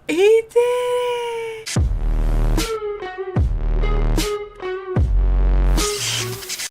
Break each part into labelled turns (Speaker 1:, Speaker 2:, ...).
Speaker 1: He did it!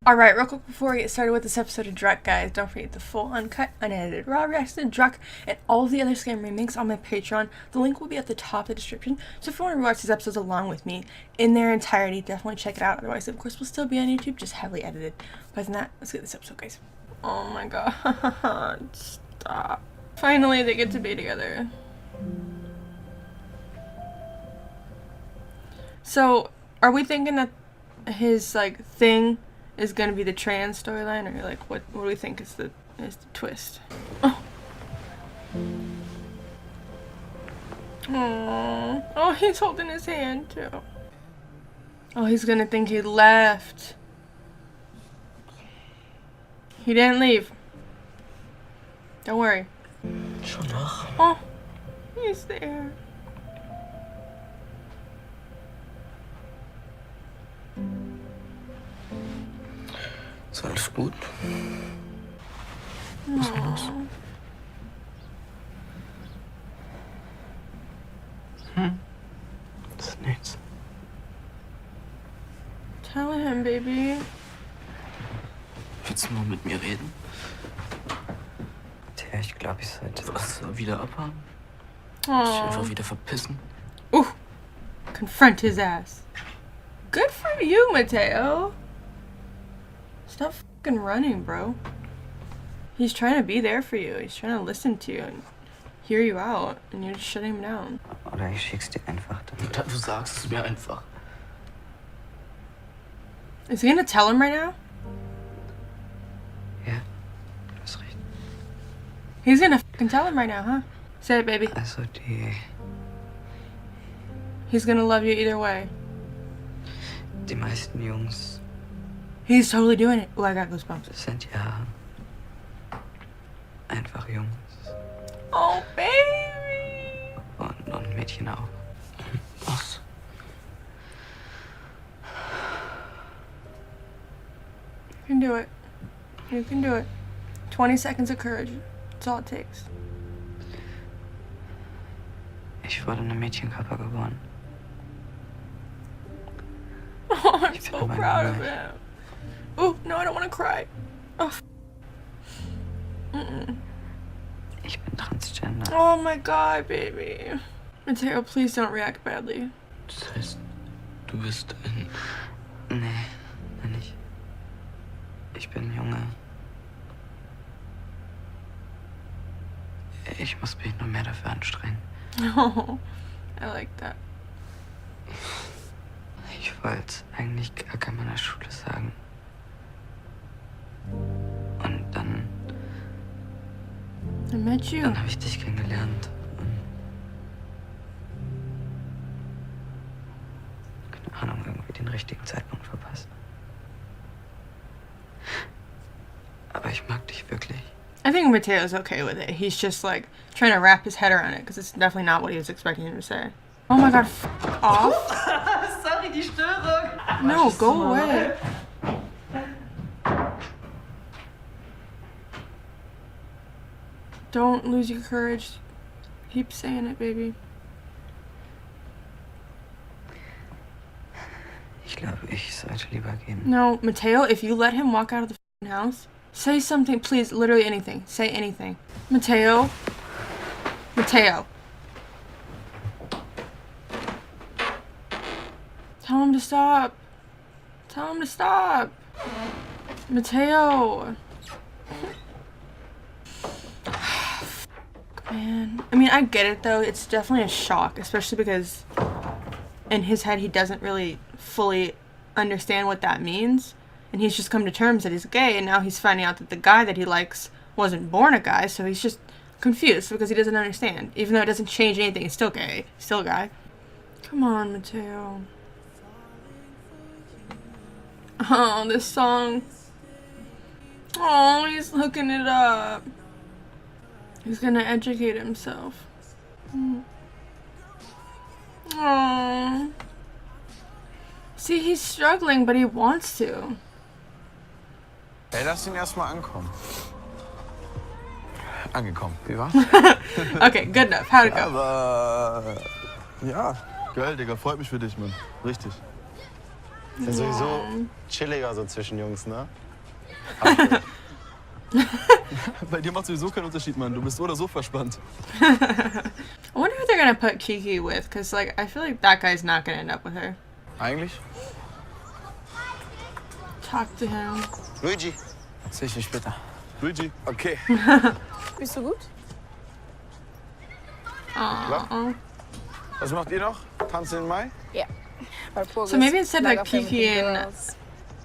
Speaker 1: Alright, real quick before we get started with this episode of Druck, guys, don't forget the full, uncut, unedited, raw reaction to Druck and all of the other Skam remakes on my Patreon. The link will be at the top of the description, so if you want to watch these episodes along with me in their entirety, definitely check it out. Otherwise, of course, we'll still be on YouTube, just heavily edited. But other than that, let's get this episode, guys. Oh my god, stop. Finally, they get to be together. So, are we thinking that his, like, thing is gonna be the trans storyline, or like what do we think is the twist? Oh. Aww. Oh, he's holding his hand too. Oh, he's gonna think he left. He didn't leave. Don't worry.
Speaker 2: Schon noch?
Speaker 1: Oh, he's there.
Speaker 2: Ist alles gut? Was ist los? Das ist nichts.
Speaker 1: Tell him, baby.
Speaker 2: Willst du mal mit mir reden?
Speaker 3: Tja, ich glaube, ich sollte.
Speaker 2: Was? Wieder abhauen? Dich
Speaker 1: Oh.
Speaker 2: einfach wieder verpissen?
Speaker 1: Confront his ass. Good for you, Mateo. Stop fucking running, bro. He's trying to be there for you. He's trying to listen to you and hear you out, and you're just shutting him down.
Speaker 3: Oder ich schick's dir einfach dann.
Speaker 2: Oder du sagst es mir einfach.
Speaker 1: Is he gonna tell him right now?
Speaker 3: Ja, du hast recht.
Speaker 1: He's gonna fucking tell him right now, huh? Say it, baby.
Speaker 3: Also
Speaker 1: He's gonna love you either way.
Speaker 3: die meisten Jungs
Speaker 1: He's totally doing it. Oh, I got goosebumps.
Speaker 3: sind ja einfach Jungs.
Speaker 1: Oh, baby.
Speaker 3: Und Mädchen auch.
Speaker 2: Was?
Speaker 1: You can do it. You can do it. 20 seconds of courage. That's all it takes.
Speaker 3: Ich wurde in einem Mädchenkörper geboren.
Speaker 1: Oh, I'm
Speaker 3: Ich bin
Speaker 1: so
Speaker 3: aber
Speaker 1: proud of
Speaker 3: nicht.
Speaker 1: him. Oh, no, I don't want to cry. Oh,
Speaker 3: Ich bin Transgender.
Speaker 1: oh my god, baby. Mateo, please don't react badly.
Speaker 2: Das heißt, du bist ein...
Speaker 3: Nee, nicht. Ich bin Junge. Ich muss mich nur mehr dafür anstrengen.
Speaker 1: Oh, I like that.
Speaker 3: Ich wollte eigentlich gar kein meiner Schule sagen. Und dann
Speaker 1: I met you.
Speaker 3: habe ich dich kennengelernt. Und keine Ahnung, irgendwie den richtigen Zeitpunkt verpasst. Aber ich mag dich wirklich.
Speaker 1: I think Mateo's okay with it. He's just like trying to wrap his head around it because it's definitely not what he was expecting him to say. Oh my god, off.
Speaker 4: Sorry, die Störung.
Speaker 1: No, go away. Don't lose your courage. Keep saying it, baby.
Speaker 3: Ich glaube, ich sollte lieber gehen.
Speaker 1: No, Mateo, if you let him walk out of the f***ing house, say something, please, literally anything. Say anything. Mateo. Mateo. Tell him to stop. Tell him to stop. Mateo. Man. I mean, I get it though. It's definitely a shock, especially because in his head he doesn't really fully understand what that means. And he's just come to terms that he's gay, and now he's finding out that the guy that he likes wasn't born a guy, so he's just confused because he doesn't understand. Even though it doesn't change anything, he's still gay. He's still a guy. Come on, Mateo. Oh, this song. Oh, he's looking it up. He's gonna educate himself. Oh. See, he's struggling, but he wants to.
Speaker 5: Ey, lass ihn erstmal ankommen. Angekommen. Wie war's?
Speaker 1: Okay, good enough. How'd it go?
Speaker 5: Aber ja, geil, Digga, freut mich für dich, Mann. Richtig.
Speaker 6: Ist ja sowieso chilliger so zwischen Jungs, ne?
Speaker 5: Bei dir macht sowieso keinen Unterschied, Mann. Du bist so oder so verspannt.
Speaker 1: I wonder who they're gonna put Kiki with, because like I feel like that guy's not gonna end up with her.
Speaker 5: Eigentlich?
Speaker 1: Talk to him.
Speaker 6: Luigi.
Speaker 5: Sehe ich dich später. Luigi. Okay.
Speaker 7: Bist du gut?
Speaker 1: Aww.
Speaker 5: Was macht ihr noch? Tanzen in Mai?
Speaker 7: Yeah.
Speaker 1: So maybe instead of like Kiki and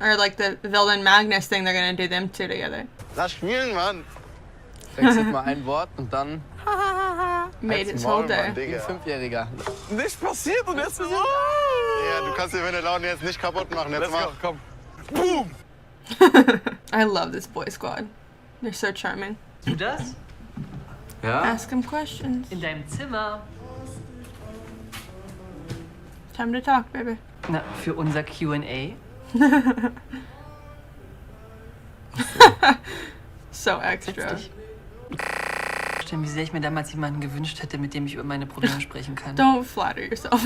Speaker 1: or like the Vilda and Magnus thing, they're gonna do them two together.
Speaker 6: Lass spielen, Mann.
Speaker 8: Wechselt mal ein Wort und dann
Speaker 1: Made its whole day.
Speaker 8: wie ein Fünfjähriger.
Speaker 5: Nicht passiert und jetzt so.
Speaker 6: Ja, du kannst dir meine Laune jetzt nicht kaputt machen. Jetzt
Speaker 5: Let's
Speaker 6: mach.
Speaker 5: go, komm. Boom!
Speaker 1: I love this boy squad. They're so charming.
Speaker 4: Du das?
Speaker 3: Ja?
Speaker 1: Ask him questions.
Speaker 4: In deinem Zimmer.
Speaker 1: Time to talk, baby.
Speaker 4: Na, für unser Q&A.
Speaker 1: So
Speaker 4: Setz
Speaker 1: extra.
Speaker 4: dich. Wie sehr ich mir damals jemanden gewünscht hätte, mit dem ich über meine Probleme sprechen kann.
Speaker 1: Don't flatter yourself.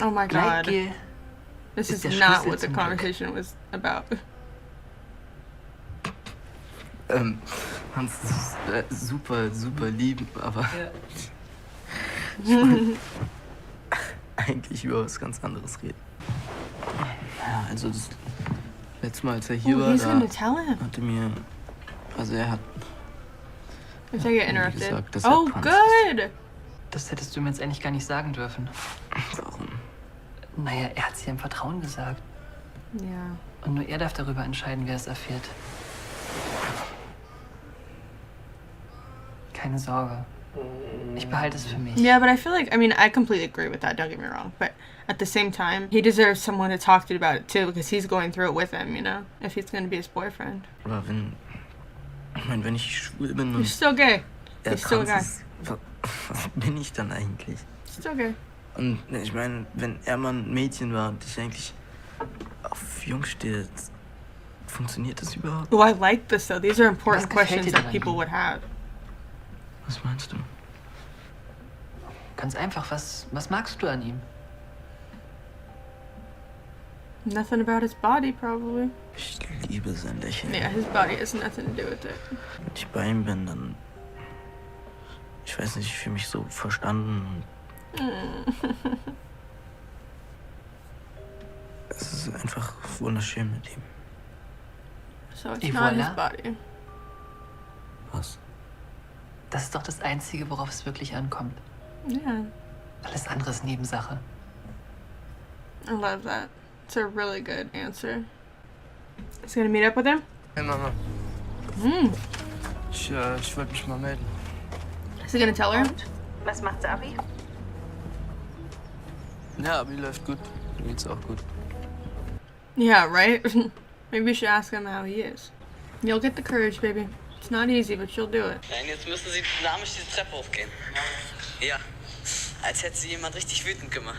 Speaker 1: Oh my god.
Speaker 4: Gleitgel
Speaker 1: This is
Speaker 4: ist der
Speaker 1: not
Speaker 4: Schlüssel
Speaker 1: what the
Speaker 4: zum Glück.
Speaker 1: conversation was about.
Speaker 2: Hans ist super, super lieb, aber
Speaker 4: Ja.
Speaker 2: ich wollte eigentlich über was ganz anderes reden. Ja, also das letzte Mal, als er hier
Speaker 1: Oh,
Speaker 2: war,
Speaker 1: he's
Speaker 2: da
Speaker 1: gonna tell him.
Speaker 2: hatte mir, also er hat
Speaker 1: If I get interrupted.
Speaker 2: gesagt, dass er
Speaker 1: Oh,
Speaker 2: trans
Speaker 1: good!
Speaker 4: Das hättest du mir jetzt eigentlich gar nicht sagen dürfen.
Speaker 2: Warum?
Speaker 4: Naja, er hat es dir im Vertrauen gesagt.
Speaker 1: Yeah.
Speaker 4: Und nur er darf darüber entscheiden, wer es erfährt. Keine Sorge. Ich behalte es für mich.
Speaker 1: Yeah, but I feel like, I mean, I completely agree with that, don't get me wrong. But at the same time, he deserves someone to talk to about it too, because he's going through it with him, you know? If he's gonna be his boyfriend.
Speaker 2: Aber wenn ich schwul bin
Speaker 1: You're
Speaker 2: und
Speaker 1: still gay.
Speaker 2: er
Speaker 1: He's still a
Speaker 2: trans
Speaker 1: guy.
Speaker 2: ist, was bin ich dann eigentlich?
Speaker 1: Still gay.
Speaker 2: Und ich meine, wenn er mal ein Mädchen war und ich eigentlich auf Jungs stehe, funktioniert das überhaupt?
Speaker 1: Oh, I like this though. These are important
Speaker 4: Was gefällt
Speaker 1: questions
Speaker 4: dir
Speaker 1: that
Speaker 4: daran?
Speaker 1: people would have.
Speaker 2: Was meinst du?
Speaker 4: Ganz einfach, was magst du an ihm?
Speaker 1: Nothing about his body, probably.
Speaker 2: Ich liebe sein Lächeln.
Speaker 1: Yeah, his body has nothing to do with it.
Speaker 2: Wenn ich bei ihm bin, dann. Ich weiß nicht, ich fühle mich so verstanden. Es ist einfach wunderschön mit ihm.
Speaker 1: So it's
Speaker 4: Et
Speaker 1: not his
Speaker 4: voilà.
Speaker 1: body.
Speaker 2: Was?
Speaker 4: Das ist doch das Einzige, worauf es wirklich ankommt.
Speaker 1: Yeah,
Speaker 4: Alles andere ist Nebensache.
Speaker 1: I love that. It's a really good answer. Is he gonna meet up with him?
Speaker 8: Hey Mama,
Speaker 1: Mm.
Speaker 8: ich wollte mich mal melden.
Speaker 1: Is he gonna tell her?
Speaker 7: Was macht Abi?
Speaker 8: Ja, Abi läuft gut. Mir geht's auch gut.
Speaker 1: Yeah, right? Maybe you should ask him how he is. You'll get the courage, baby. It's not easy, but you'll do it.
Speaker 3: Nein, jetzt müssen Sie dynamisch diese Treppe hochgehen. Ja, als hätte sie jemand richtig wütend gemacht.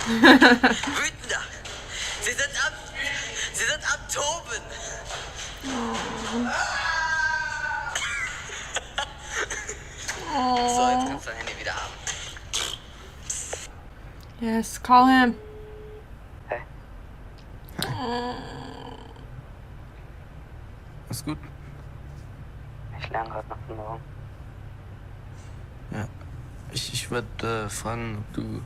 Speaker 3: Wütender! Sie sind am Toben! So, jetzt kannst du dein Handy wieder haben.
Speaker 1: Yes, call him.
Speaker 3: Hey.
Speaker 2: Ist gut?
Speaker 3: Ich lerne gerade noch von morgen.
Speaker 2: Ja. Ich wollte fragen, ob du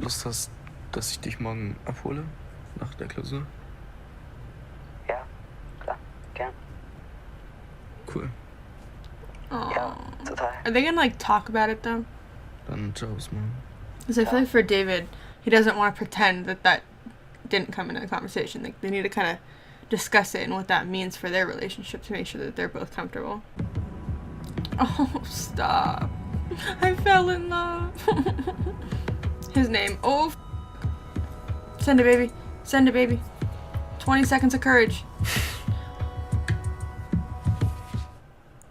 Speaker 2: Lust hast, dass ich dich morgen abhole? Nach der Klausur?
Speaker 3: Ja, klar, gern.
Speaker 2: Cool.
Speaker 3: Ja, total.
Speaker 1: Are they gonna like talk about it though?
Speaker 2: Dann ciao, bis morgen.
Speaker 1: Because I feel like for David, he doesn't want to pretend that didn't come into the conversation. Like they need to kind of discuss it and what that means for their relationship to make sure that they're both comfortable. Oh, stop. I fell in love. His name. Oh, send it, baby. Send it, baby. 20 seconds of courage.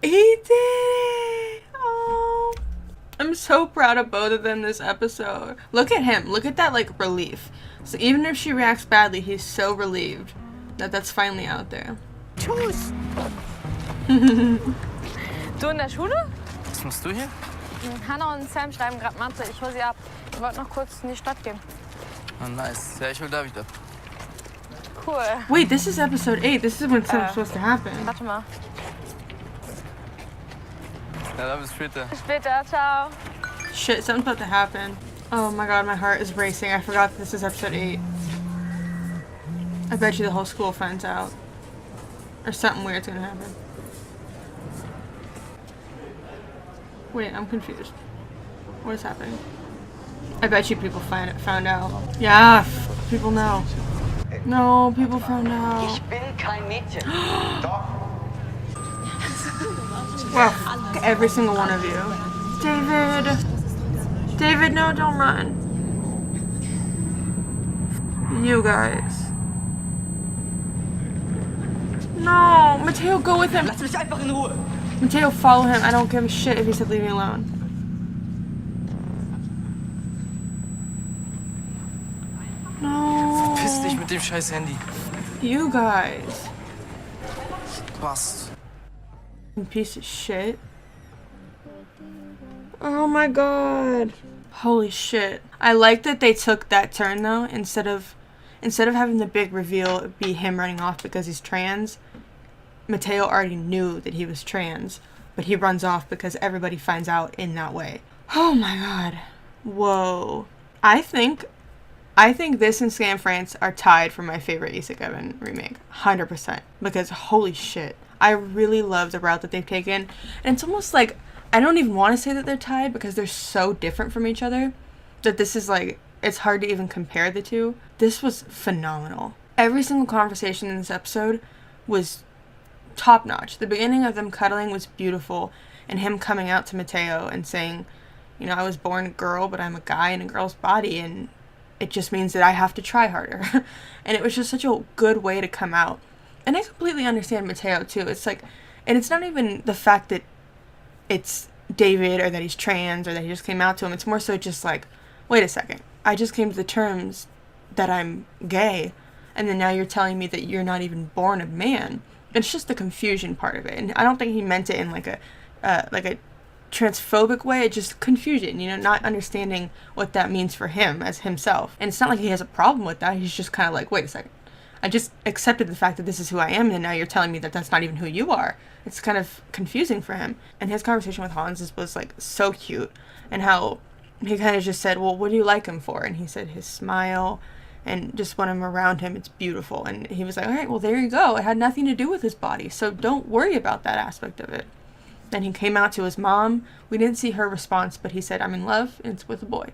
Speaker 1: He did it! Oh. I'm so proud of both of them this episode. Look at him. Look at that, like, relief. So even if she reacts badly, he's so relieved that that's finally out there.
Speaker 7: Tschüss. Du in der Schule?
Speaker 8: Was machst du hier?
Speaker 7: Hannah und Sam schreiben gerade Mathe. Ich hole sie ab. Ich wollte noch kurz in die Stadt gehen.
Speaker 8: Oh, nice. Ja, ich hol David ab.
Speaker 7: Cool.
Speaker 1: Wait, this is episode 8. This is when something's supposed to happen.
Speaker 7: Warte mal.
Speaker 8: Ja, dann bis später.
Speaker 7: Bis später. Ciao.
Speaker 1: Shit, something's about to happen. Oh my god, my heart is racing. I forgot that this is episode 8. I bet you the whole school finds out. Or something weird's gonna happen. Wait, I'm confused. What is happening? I bet you people found out. Yeah, people know. No, people found out.
Speaker 3: Ich bin kein Mädchen.
Speaker 1: Well, every single one of you. David! David, no, don't run. You guys. No, Mateo, go with him.
Speaker 3: Lass mich einfach in Ruhe.
Speaker 1: Mateo, follow him. I don't give a shit if he said leave me alone. No.
Speaker 8: Piss dich mit dem scheiß Handy.
Speaker 1: You guys.
Speaker 8: Passt.
Speaker 1: You piece of shit. Oh my god. Holy shit. I like that they took that turn though, instead of having the big reveal be him running off because he's trans. Mateo already knew that he was trans, but he runs off because everybody finds out in that way. Oh my god. Whoa. I think this and Skam France are tied for my favorite Isak Evan remake. 100%. Because holy shit. I really love the route that they've taken. And it's almost like, I don't even want to say that they're tied because they're so different from each other that this is like, it's hard to even compare the two. This was phenomenal. Every single conversation in this episode was top notch. The beginning of them cuddling was beautiful, and him coming out to Mateo and saying, you know, I was born a girl, but I'm a guy in a girl's body, and it just means that I have to try harder. And it was just such a good way to come out. And I completely understand Mateo too. It's like, and it's not even the fact that it's David or that he's trans or that he just came out to him. It's more so just like, wait a second, I just came to the terms that I'm gay, and then now you're telling me that you're not even born a man. It's just the confusion part of it, and I don't think he meant it in like a transphobic way. It's just confusion, you know, not understanding what that means for him as himself. And it's not like he has a problem with that. He's just kind of like, wait a second, I just accepted the fact that this is who I am, and now you're telling me that that's not even who you are. It's kind of confusing for him. And his conversation with Hans was like so cute, and how he kind of just said, well, what do you like him for? And he said his smile, and just when I'm around him, it's beautiful. And he was like, all right, well, there you go. It had nothing to do with his body, so don't worry about that aspect of it. Then he came out to his mom. We didn't see her response, but he said, I'm in love, and it's with a boy.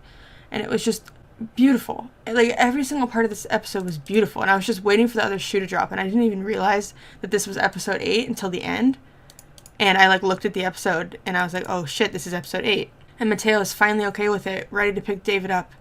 Speaker 1: And it was just beautiful. Like, every single part of this episode was beautiful, and I was just waiting for the other shoe to drop, and I didn't even realize that this was episode 8 until the end. And I, like, looked at the episode, and I was like, oh, shit, this is episode 8. And Mateo is finally okay with it, ready to pick David up,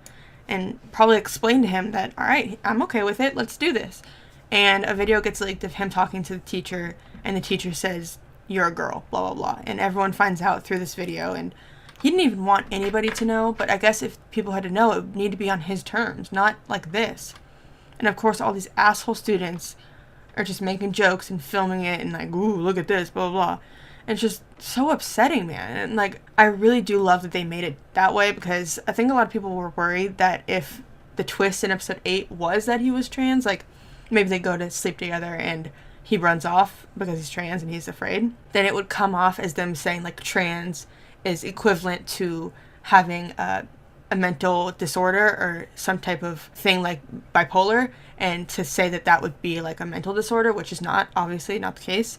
Speaker 1: and probably explain to him that, all right, I'm okay with it, let's do this. And a video gets leaked of him talking to the teacher, and the teacher says, you're a girl, blah, blah, blah. And everyone finds out through this video, and he didn't even want anybody to know, but I guess if people had to know, it would need to be on his terms, not like this. And of course, all these asshole students are just making jokes and filming it, and like, ooh, look at this, blah, blah, blah. And it's just so upsetting, man. And like, I really do love that they made it that way, because I think a lot of people were worried that if the twist in episode 8 was that he was trans, like, maybe they go to sleep together and he runs off because he's trans and he's afraid, then it would come off as them saying like trans is equivalent to having a mental disorder or some type of thing like bipolar, and to say that that would be like a mental disorder, which is not, obviously not the case.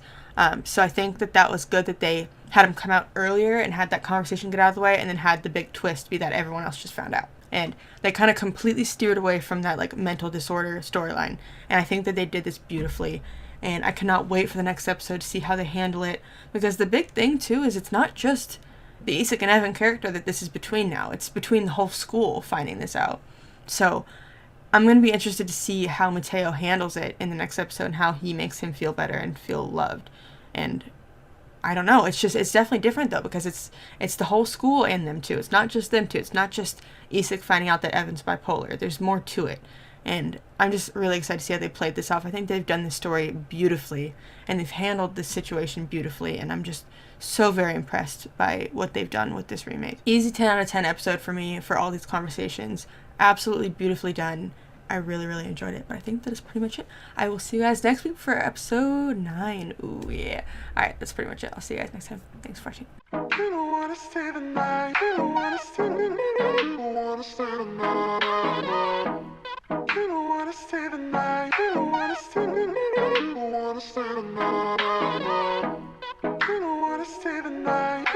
Speaker 1: So I think that that was good that they had him come out earlier and had that conversation get out of the way, and then had the big twist be that everyone else just found out. And they kind of completely steered away from that like mental disorder storyline, and I think that they did this beautifully. And I cannot wait for the next episode to see how they handle it, because the big thing too is it's not just the Isak and Evan character that this is between now. It's between the whole school finding this out. So I'm going to be interested to see how Mateo handles it in the next episode, and how he makes him feel better and feel loved. And I don't know, it's definitely different though, because it's the whole school and them too. It's not just them two. It's not just Isak finding out that Evan's bipolar. There's more to it. And I'm just really excited to see how they played this off. I think they've done this story beautifully, and they've handled this situation beautifully, and I'm just so very impressed by what they've done with this remake. Easy 10 out of 10 episode for me for all these conversations. Absolutely beautifully done. I really, really enjoyed it. But I think that is pretty much it. I will see you guys next week for episode 9. Ooh, yeah. Alright, that's pretty much it. I'll see you guys next time. Thanks for watching.
Speaker 9: You don't wanna stay the night. You don't wanna stay the night. You don't wanna stay the night. You don't wanna stay the night. You don't wanna stay the night. You don't wanna stay the night. You don't wanna stay the night.